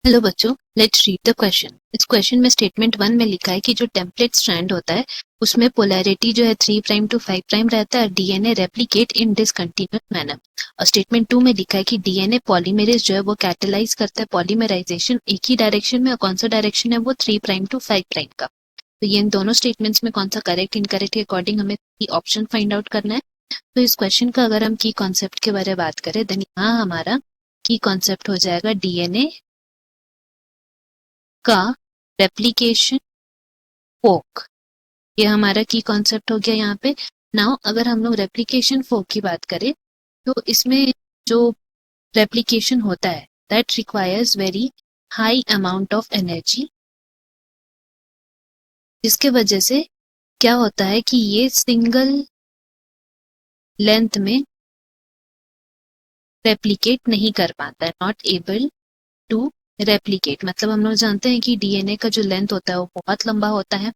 Hello बच्चों, let's read the question. इस question में स्टेटमेंट 1 में लिखा है कि जो टेम्पलेट स्ट्रैंड होता है उसमें पोलैरिटी जो है 3 प्राइम टू 5 प्राइम रहता है। डीएनए रेप्लिकेट इन डिसकंटिन्यूअस मैनर। और स्टेटमेंट 2 में लिखा है कि डीएनए पॉलीमेरेज जो है वो कैटेलाइज करता है पॉलीमराइजेशन एक ही डायरेक्शन में, और कौन सा डायरेक्शन है वो 3 प्राइम टू 5 प्राइम का। तो ये इन दोनों स्टेटमेंट्स में कौन सा करेक्ट इनकरेक्ट के अकॉर्डिंग हमें ऑप्शन फाइंड आउट करना है। तो इस क्वेश्चन का अगर हम की कॉन्सेप्ट के बारे में बात करें देन यहाँ हमारा की कॉन्सेप्ट हो जाएगा डीएनए का रेप्लिकेशन फोक। ये हमारा की कॉन्सेप्ट हो गया यहाँ पे। नाउ अगर हम लोग रेप्लिकेशन फोक की बात करें तो इसमें जो रेप्लिकेशन होता है that requires very high amount of energy, जिसके वजह से क्या होता है कि ये सिंगल लेंथ में रेप्लिकेट नहीं कर पाता है, नॉट एबल टू रेप्लिकेट। मतलब हम लोग जानते हैं कि डीएनए का जो लेंथ होता है वो बहुत लंबा होता है,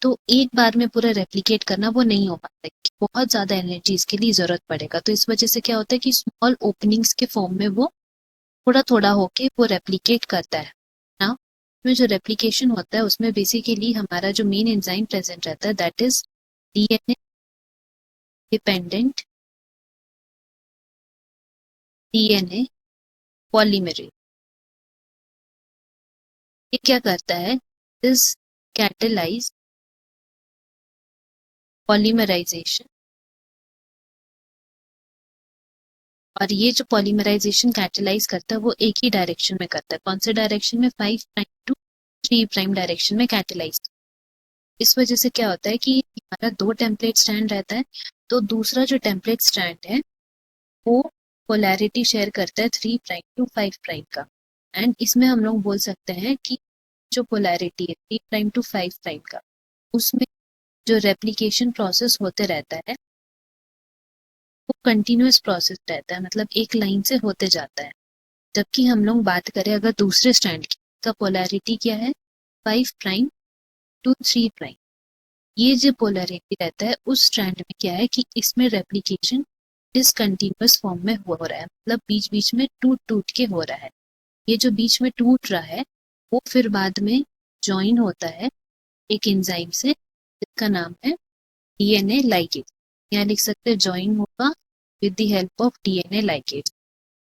तो एक बार में पूरा रेप्लिकेट करना वो नहीं हो पाता है, बहुत ज्यादा एनर्जी इसके लिए जरूरत पड़ेगा। तो इस वजह से क्या होता है कि स्मॉल ओपनिंग्स के फॉर्म में वो थोड़ा थोड़ा होके वो रेप्लिकेट करता है ना। में जो रेप्लिकेशन होता है उसमें बेसिकली हमारा जो मेन एंजाइम प्रेजेंट रहता है that is DNA dependent DNA polymerase. ये क्या करता है, इज कैटेलाइज पॉलीमराइजेशन। और ये जो पॉलीमराइजेशन कैटेलाइज करता है वो एक ही डायरेक्शन में करता है। कौन से डायरेक्शन में? 5 प्राइम टू 3 प्राइम डायरेक्शन में कैटेलाइज। इस वजह से क्या होता है कि हमारा दो टेम्पलेट स्ट्रैंड रहता है, तो दूसरा जो टेम्पलेट स्ट्रैंड है वो पोलैरिटी शेयर करता है 3 प्राइम टू 5 प्राइम का। एंड इसमें हम लोग बोल सकते हैं कि जो पोलैरिटी है 3 प्राइम टू 5 प्राइम का, उसमें जो रेप्लिकेशन प्रोसेस होते रहता है वो कंटिन्यूअस प्रोसेस रहता है, मतलब एक लाइन से होते जाता है। जबकि हम लोग बात करें अगर दूसरे स्ट्रैंड की, का पोलैरिटी क्या है 5 प्राइम टू 3 प्राइम। ये जो पोलैरिटी रहता है उस स्ट्रैंड में क्या है कि इसमें रेप्लिकेशन डिसकंटिन्यूअस फॉर्म में हो रहा है, मतलब बीच बीच में टूट टूट के हो रहा है। ये जो बीच में टूट रहा है वो फिर बाद में ज्वाइन होता है एक एंजाइम से जिसका नाम है डीएनए लाइगेज। यहाँ लिख सकते हैं ज्वाइन होगा with the help of DNA ligase.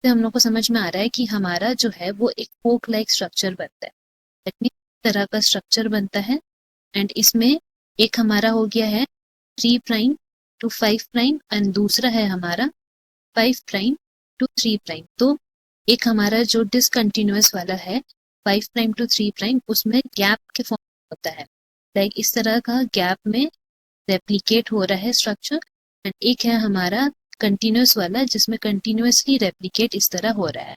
से हम लोग को समझ में आ रहा है कि हमारा जो है वो एक फोक लाइक स्ट्रक्चर बनता है, इस तरह का स्ट्रक्चर बनता है। एंड इसमें एक हमारा हो गया है 3 प्राइम टू 5 प्राइम एंड दूसरा है हमारा 5 प्राइम टू 3 प्राइम। तो एक हमारा जो डिसकंटिन्यूअस वाला है 5 प्राइम टू 3 प्राइम उसमें गैप के फॉर्म होता है, लाइक इस तरह का गैप में रेप्लिकेट हो रहा है स्ट्रक्चर। एंड एक है हमारा कंटिन्यूअस वाला जिसमें कंटिन्यूअसली रेप्लिकेट इस तरह हो रहा है।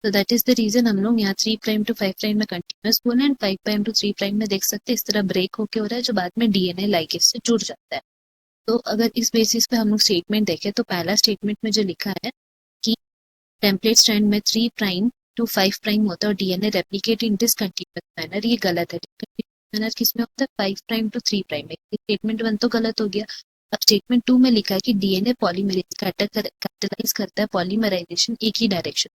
तो दैट इज द रीजन हम लोग यहाँ 3 प्राइम टू 5 प्राइम में कंटिन्यूअस बोले एंड 5 प्राइम टू 3 प्राइम में देख सकते हैं इस तरह ब्रेक होके हो रहा है जो बाद में डीएनए लाइगेज से जुड़ जाता है। तो अगर इस बेसिस पे हम लोग स्टेटमेंट देखें तो पहला स्टेटमेंट में जो लिखा है कि टेम्पलेट स्ट्रैंड में 3 प्राइम टू 5 प्राइम होता है और डीएनए रेप्लिकेट इन डिसकंटिन्यूअस मैनर, ये गलत है। मैनर किसमें होता है 5 प्राइम टू 3 प्राइम में। स्टेटमेंट 1 तो गलत हो गया। अब स्टेटमेंट 2 में लिखा है कि डीएनए पॉलीमरेज कैटेलाइज करता है पॉलीमराइजेशन एक ही डायरेक्शन।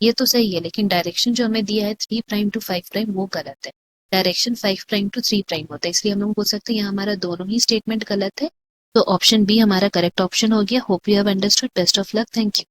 ये तो सही है, लेकिन डायरेक्शन जो हमें दिया है 3 प्राइम टू 5 प्राइम वो गलत है। डायरेक्शन 5 प्राइम टू 3 प्राइम होता है, इसलिए हम लोग बोल सकते हैं यहाँ हमारा दोनों ही स्टेटमेंट गलत है। तो ऑप्शन बी हमारा करेक्ट ऑप्शन हो गया। Hope you have understood. Best of luck. Thank you.